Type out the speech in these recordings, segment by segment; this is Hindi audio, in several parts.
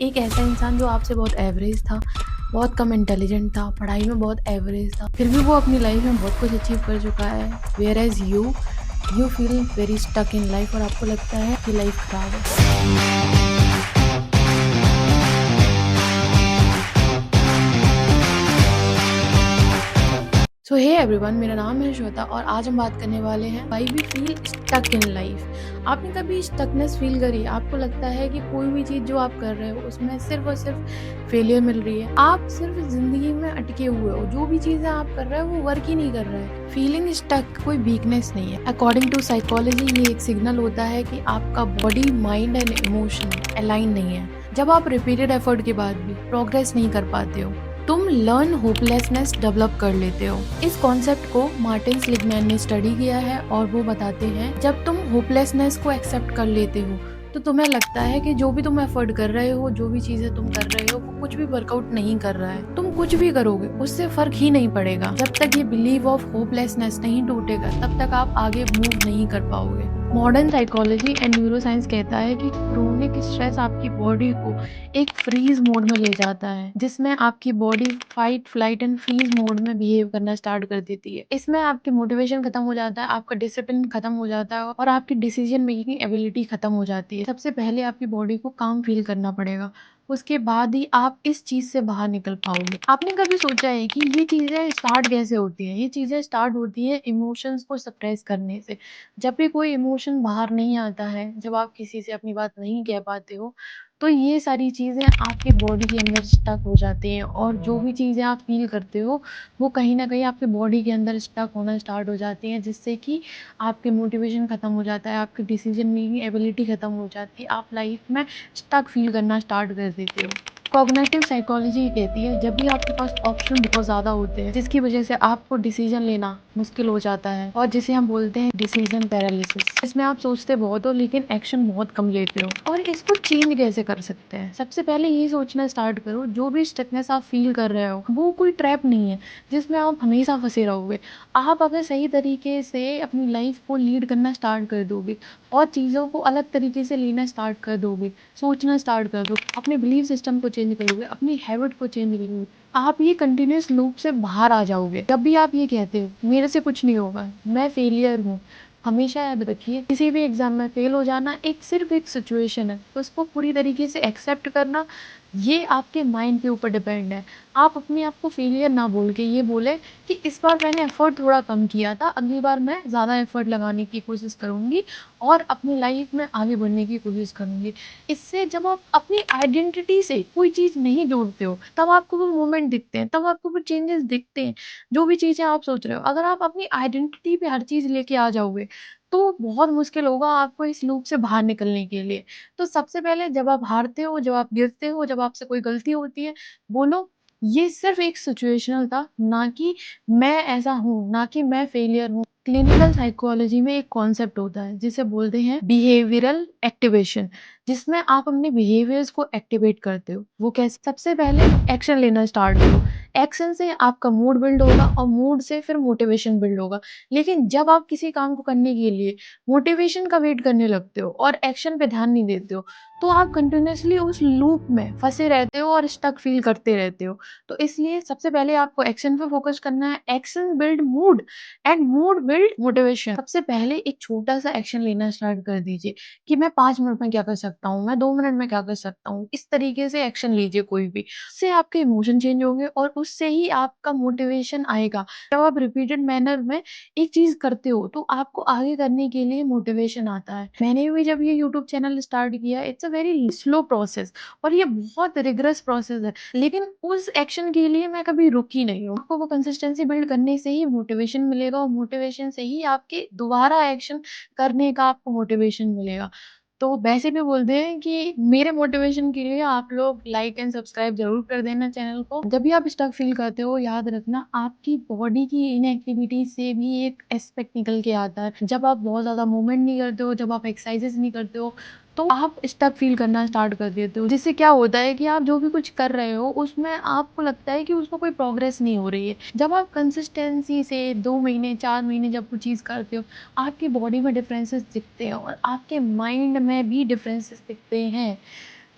एक ऐसा इंसान जो आपसे बहुत एवरेज था, बहुत कम इंटेलिजेंट था, पढ़ाई में बहुत एवरेज था, फिर भी वो अपनी लाइफ में बहुत कुछ अचीव कर चुका है। Whereas you feel very stuck in life और आपको लगता है कि लाइफ खराब है। सो हे एवरीवन, मेरा नाम है श्वेता और आज हम बात करने वाले हैं why we feel stuck in life. आपने कभी स्टकनेस फील करी? आपको लगता है कि कोई भी चीज़ जो आप कर रहे हो उसमें सिर्फ और सिर्फ फेलियर मिल रही है, आप सिर्फ ज़िंदगी में अटके हुए हो, जो भी चीज़ें आप कर रहे हो वो वर्क ही नहीं कर रहा है। फीलिंग स्टक कोई वीकनेस नहीं है। अकॉर्डिंग टू साइकोलॉजी ये एक सिग्नल होता है कि आपका body, mind and emotion align नहीं है। जब आप रिपीटेड एफर्ट के बाद भी प्रोग्रेस नहीं कर पाते हो, तुम लर्न होपलेसनेस डेवलप कर लेते हो। इस कॉन्सेप्ट को मार्टिन सेलिग्मैन ने स्टडी किया है और वो बताते हैं जब तुम होपलेसनेस को एक्सेप्ट कर लेते हो तो तुम्हें लगता है कि जो भी तुम एफर्ट कर रहे हो, जो भी चीजें तुम कर रहे हो, वो कुछ भी वर्कआउट नहीं कर रहा है। तुम कुछ भी करोगे उससे फर्क ही नहीं पड़ेगा। जब तक ये बिलीव ऑफ होपलेसनेस नहीं टूटेगा तब तक आप आगे मूव नहीं कर पाओगे। मॉडर्न साइकोलॉजी एंड न्यूरोसाइंस कहता है कि क्रोनिक स्ट्रेस आपकी बॉडी को एक फ्रीज मोड में ले जाता है, जिसमें आपकी body fight, flight and freeze mode में बिहेव करना स्टार्ट कर देती है। इसमें आपकी मोटिवेशन खत्म हो जाता है, आपका डिसिप्लिन खत्म हो जाता है और आपकी डिसीजन मेकिंग एबिलिटी खत्म हो जाती है। सबसे पहले आपकी बॉडी को काम फील करना पड़ेगा, उसके बाद ही आप इस चीज से बाहर निकल पाओगे। आपने कभी सोचा है कि ये चीजें स्टार्ट कैसे होती हैं? ये चीजें स्टार्ट होती है इमोशंस को सप्रेस करने से। जब भी कोई इमोशन बाहर नहीं आता है, जब आप किसी से अपनी बात नहीं कह पाते हो, तो ये सारी चीज़ें आपकी बॉडी के अंदर स्टक हो जाती हैं और जो भी चीज़ें आप फ़ील करते हो, वो कहीं न कहीं आपके बॉडी के अंदर स्टक होना स्टार्ट हो जाती हैं, जिससे कि आपके मोटिवेशन ख़त्म हो जाता है, आपकी डिसीज़न मेकिंग एबिलिटी ख़त्म हो जाती है, आप लाइफ़ में स्टक फ़ील करना स्टार्ट कर देते हो। कॉग्निटिव साइकोलॉजी ये कहती है जब भी आपके पास ऑप्शन बहुत ज़्यादा होते हैं, जिसकी वजह से आपको डिसीजन लेना मुश्किल हो जाता है और जिसे हम बोलते हैं डिसीजन पैरालिसिस। इसमें आप सोचते बहुत हो लेकिन एक्शन बहुत कम लेते हो। और इसको चेंज कैसे कर सकते हैं? सबसे पहले ये सोचना स्टार्ट करो, जो भी स्टकनेस आप फील कर रहे हो वो कोई ट्रैप नहीं है जिसमें आप हमेशा फंसे रहोगे। आप अगर सही तरीके से अपनी लाइफ को लीड करना स्टार्ट कर दोगे और चीज़ों को अलग तरीके से लेना स्टार्ट कर दोगे, सोचना स्टार्ट कर दो, अपने बिलीफ सिस्टम को चेंज करोगे, अपनी हैबिट को चेंज करोगे, आप ये कंटिन्यूअस लूप से बाहर आ जाओगे। जब भी आप ये कहते हो मेरे से कुछ नहीं होगा, मैं फेलियर हूँ, हमेशा याद रखिए किसी भी एग्जाम में फेल हो जाना एक सिर्फ एक सिचुएशन है, तो उसको पूरी तरीके से एक्सेप्ट करना ये आपके माइंड के ऊपर डिपेंड है। आप अपने आप को फेलियर ना बोल के ये बोले कि इस बार मैंने एफर्ट थोड़ा कम किया था, अगली बार मैं ज़्यादा एफर्ट लगाने की कोशिश करूँगी और अपनी लाइफ में आगे बढ़ने की कोशिश करूँगी। इससे जब आप अपनी आइडेंटिटी से कोई चीज़ नहीं जोड़ते हो, तब आपको वो मोमेंट दिखते हैं, तब आपको वो चेंजेस दिखते हैं, जो भी चीज़ें आप सोच रहे हो। अगर आप अपनी आइडेंटिटी पे हर चीज़ लेके आ जाओगे, तो बहुत मुश्किल होगा आपको इस लूप से बाहर निकलने के लिए। तो सबसे पहले जब आप हारते हो, जब आप गिरते हो, जब आपसे कोई गलती होती है, बोलो ये सिर्फ़ एक सिचुएशनल था, ना कि मैं ऐसा हूँ, ना कि मैं फेलियर हूँ। क्लिनिकल साइकोलॉजी में एक कॉन्सेप्ट होता है जिसे बोलते हैं बिहेवियरल एक्टिवेशन, जिसमें आप अपने बिहेवियर्स को एक्टिवेट करते हो। वो कैसे? सबसे पहले एक्शन लेना स्टार्ट करो। एक्शन से आपका मूड बिल्ड होगा और मूड से फिर मोटिवेशन बिल्ड होगा। लेकिन जब आप किसी काम को करने के लिए मोटिवेशन का वेट करने लगते हो और एक्शन पे ध्यान नहीं देते हो, तो आप कंटिन्यूअसली उस लूप में फँसे रहते हो और स्टक फ़ील करते रहते हो। तो इसलिए सबसे पहले आपको एक्शन पे फ़ोकस करना है। Action build mood and mood build motivation. सबसे पहले एक छोटा-सा एक्शन लेना स्टार्ट कर दीजिए कि मैं 5 मिनट में क्या कर सकता हूँ, मैं 2 मिनट में क्या कर सकता हूँ। इस तरीके से एक्शन लीजिए कोई भी। उससे आपके इमोशन चेंज होंगे और उससे ही आपका मोटिवेशन आएगा। जब आप रिपीटेड मैनर में एक चीज़ करते हो तो आपको आगे करने के लिए मोटिवेशन आता है। मैंने भी जब ये यूट्यूब चैनल स्टार्ट किया, it's a very slow process और ये बहुत रिगरस प्रोसेस है। लेकिन उस एक्शन के लिए मैं कभी रुकी नहीं हूँ। आपको वो कंसिस्टेंसी बिल्ड करने से ही मोटिवेशन मिलेगा और मोटिवेशन से ही आपके दोबारा एक्शन करने का आपको मोटिवेशन मिलेगा। तो वैसे भी बोलते हैं कि मेरे मोटिवेशन के लिए आप लोग लाइक एंड सब्सक्राइब ज़रूर कर देना चैनल को। जब भी आप स्टक फ़ील करते हो, याद रखना आपकी बॉडी की इनएक्टिविटी से भी एक एस्पेक्ट निकल के आता है। जब आप बहुत ज़्यादा मूवमेंट नहीं करते हो, जब आप एक्सरसाइज़ेज़ नहीं करते हो, तो आप स्टक फ़ील करना स्टार्ट कर देते हो। जिससे क्या होता है कि आप जो भी कुछ कर रहे हो, उसमें आपको लगता है कि उसमें कोई प्रोग्रेस नहीं हो रही है। जब आप कंसिस्टेंसी से 2 महीने, 4 महीने जब वो चीज़ करते हो, आपकी बॉडी में डिफरेंसेस दिखते हैं और आपके माइंड में भी डिफरेंसेस दिखते हैं।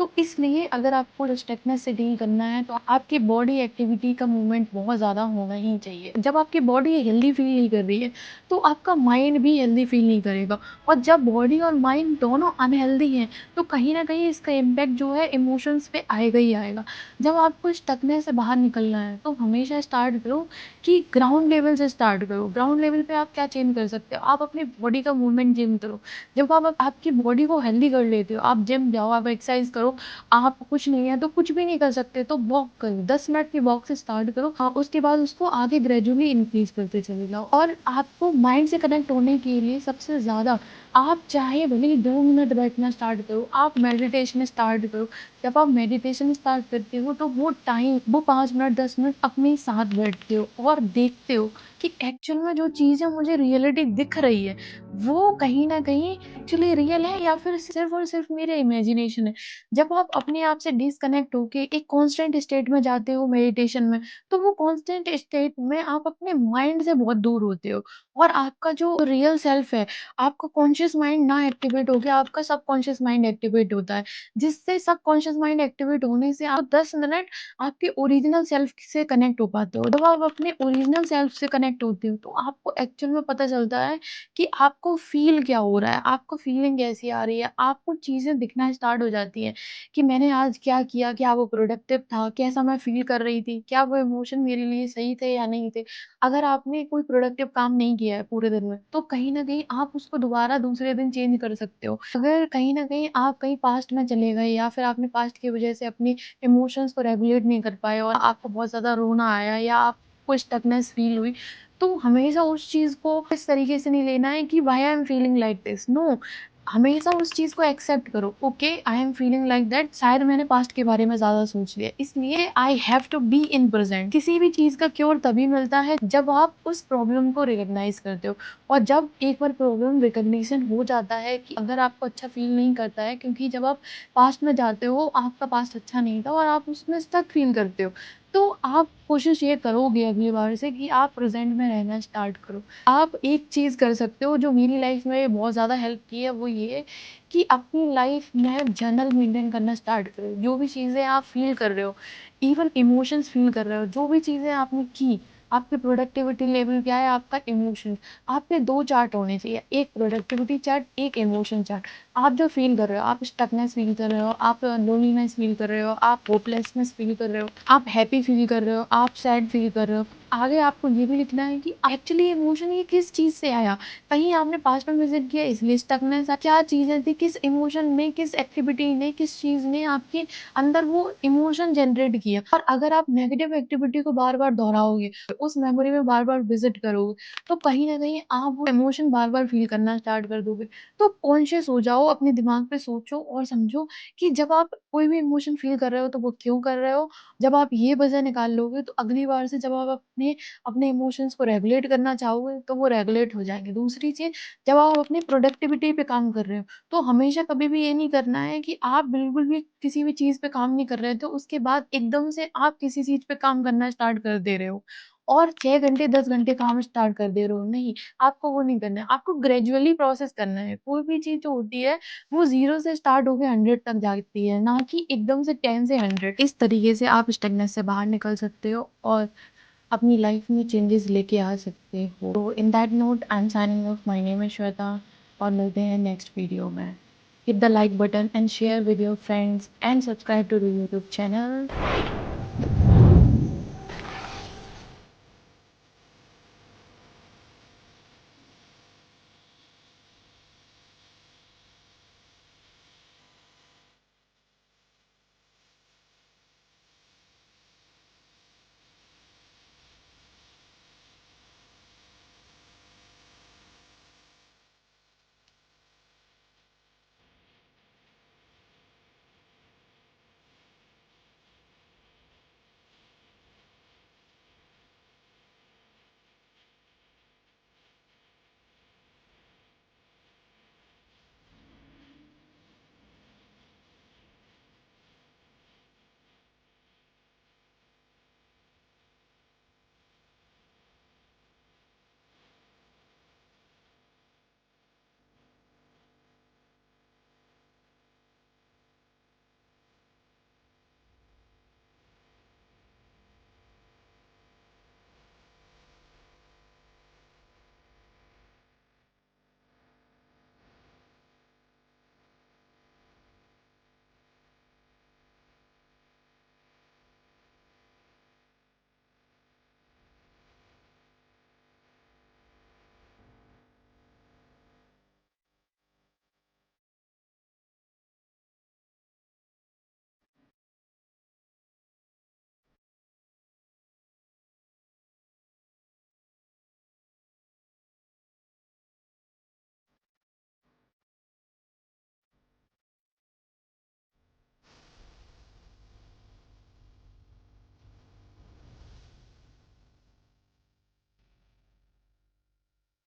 तो इसलिए अगर आपको स्टकनेस से डील करना है तो आपकी बॉडी एक्टिविटी का मूवमेंट बहुत ज़्यादा होना ही चाहिए। जब आपकी बॉडी हेल्दी फील नहीं कर रही है, तो आपका माइंड भी हेल्दी फील नहीं करेगा, और जब बॉडी और माइंड दोनों अनहेल्दी हैं, तो कहीं न कहीं इसका इम्पैक्ट जो है इमोशंस पे आएगा ही आएगा। जब आपको स्टकनेस से बाहर निकलना है, तो हमेशा स्टार्ट करो कि ग्राउंड लेवल से स्टार्ट करो। ग्राउंड लेवल पे आप क्या चेंज कर सकते हो? आप अपनी बॉडी का मूवमेंट जिम करो। जब आप आपकी बॉडी को हेल्दी कर लेते हो, आप जिम जाओ, आप एक्सरसाइज करो, आप कुछ नहीं है तो कुछ भी नहीं कर सकते तो वॉक करो, 10 मिनट की वॉक से स्टार्ट करो। हाँ, उसके बाद उसको आगे ग्रेजुअली इंक्रीज करते चले जाओ। और आपको माइंड से कनेक्ट होने के लिए सबसे ज़्यादा, आप चाहे भले ही 2 मिनट बैठना स्टार्ट करो, आप मेडिटेशन स्टार्ट करो। जब आप मेडिटेशन स्टार्ट करते हो तो वो टाइम, वो 5 मिनट 10 मिनट अपने साथ बैठते हो और देखते हो कि एक्चुअल में जो चीज़ें मुझे रियलिटी दिख रही है, वो कहीं न कहीं एक्चुअली रियल है या फिर सिर्फ़ और सिर्फ़ मेरे इमेजिनेशन है। जब आप अपने आप से डिस्कनेक्ट होके एक कांस्टेंट स्टेट में जाते हो मेडिटेशन में, तो वो कांस्टेंट स्टेट में आप अपने माइंड से बहुत दूर होते हो, और आपका जो रियल सेल्फ है, आपका कॉन्शियस माइंड ना एक्टिवेट होके आपका सबकॉन्शियस माइंड एक्टिवेट होता है, जिससे सबकॉन्शियस माइंड एक्टिवेट होने से आप 10 मिनट आपके ओरिजिनल सेल्फ से कनेक्ट हो पाते हो। जब आप अपने ओरिजिनल सेल्फ से कनेक्ट होते हो, तो आपको एक्चुअल में पता चलता है कि आपको फ़ील क्या हो रहा है, आपको फ़ीलिंग कैसी आ रही है, आपको चीज़ें दिखना स्टार्ट हो जाती हैं कि मैंने आज क्या किया, क्या वो प्रोडक्टिव था, कैसा मैं फ़ील कर रही थी, क्या वो इमोशन मेरे लिए सही थे या नहीं थे। अगर आपने कोई प्रोडक्टिव काम नहीं किया है पूरे दिन में, तो कहीं न कहीं आप उसको दोबारा दूसरे दिन चेंज कर सकते हो। अगर कहीं न कहीं आप कहीं पास्ट में चले गए या फिर आपने पास्ट की वज़ह से अपनी इमोशंस को रेगुलेट नहीं कर पाए और आपको बहुत ज़्यादा रोना आया या आपको स्टकनेस फ़ील हुई, तो हमेशा उस चीज़ को इस तरीके से नहीं लेना है कि why I am feeling like this, no. हमेशा उस चीज़ को एक्सेप्ट करो, okay I am feeling like that, शायद मैंने पास्ट के बारे में ज़्यादा सोच लिया, इसलिए I have to be in present. किसी भी चीज़ का क्योर तभी मिलता है जब आप उस प्रॉब्लम को रिकॉग्नाइज़ करते हो, और जब एक बार प्रॉब्लम रिकॉग्निशन हो जाता है कि अगर आपको अच्छा फ़ील नहीं करता है, क्योंकि जब आप पास्ट में जाते हो, आपका पास्ट अच्छा नहीं था और आप उसमें स्टक फ़ील करते हो, तो आप कोशिश ये करोगे अगली बार से कि आप प्रेज़ेंट में रहना स्टार्ट करो। आप एक चीज़ कर सकते हो जो मेरी लाइफ़ में बहुत ज़्यादा हेल्प की है, वो ये है कि अपनी लाइफ़ में जर्नल मेंटेन करना स्टार्ट करो। जो भी चीज़ें आप फ़ील कर रहे हो, इवन इमोशंस फ़ील कर रहे हो, जो भी चीज़ें आपने की, आपकी प्रोडक्टिविटी लेवल क्या है, आपका इमोशन, आपके 2 चार्ट होने चाहिए, एक प्रोडक्टिविटी चार्ट, एक इमोशन चार्ट। आप जो फ़ील कर रहे हो, आप स्टकनेस फ़ील कर रहे हो, आप लोनलीनेस फ़ील कर रहे हो, आप होपलेसनेस फ़ील कर रहे हो, आप हैप्पी फ़ील कर रहे हो, आप सैड फ़ील कर रहे हो। आगे आपको ये भी लिखना है कि एक्चुअली इमोशन ये किस चीज़ से आया? कहीं आपने पास्ट में विज़िट किया इसलिए स्टकनेस, क्या चीज़ें थी, किस इमोशन ने, किस एक्टिविटी ने, किस चीज़ ने आपके अंदर वो इमोशन जनरेट किया? और अगर आप नेगेटिव एक्टिविटी को बार-बार दोहराओगे, उस मेमोरी में बार-बार विज़िट करोगे, तो कहीं न कहीं आप वो इमोशन बार-बार फ़ील करना स्टार्ट कर दोगे। तो कॉन्शियस हो जाओ, अपने दिमाग पे सोचो और समझो कि जब आप कोई भी इमोशन फ़ील कर रहे हो, तो वो क्यों कर रहे हो? जब आप ये वजह निकाल लोगे, तो अगली बार से जब आप अपने अपने इमोशंस को रेगुलेट करना चाहोगे, तो वो रेगुलेट हो जाएँगे। दूसरी चीज़, जब आप अपनी प्रोडक्टिविटी पे काम कर रहे हो, तो हमेशा कभी भी ये नहीं करना है कि आप बिल्कुल भी किसी भी चीज़ पे काम नहीं कर रहे, तो उसके बाद एकदम से आप किसी चीज़ पे काम करना स्टार्ट कर दे रहे हो और 6 घंटे, 10 घंटे काम स्टार्ट कर दे रहे हो। नहीं, आपको वो नहीं करना है, आपको ग्रेजुअली प्रोसेस करना है। कोई भी चीज़ जो होती है, वो 0 से स्टार्ट होके 100 तक जाती है, ना कि एकदम से 10 से 100। इस तरीके से आप स्टगनेंस से बाहर निकल सकते हो और अपनी लाइफ में चेंजेस लेके आ सकते हो। तो in that note I am signing off, my name is Shweta, और मिलते हैं नेक्स्ट वीडियो में। Hit the like button and share with your friends and subscribe to the YouTube channel.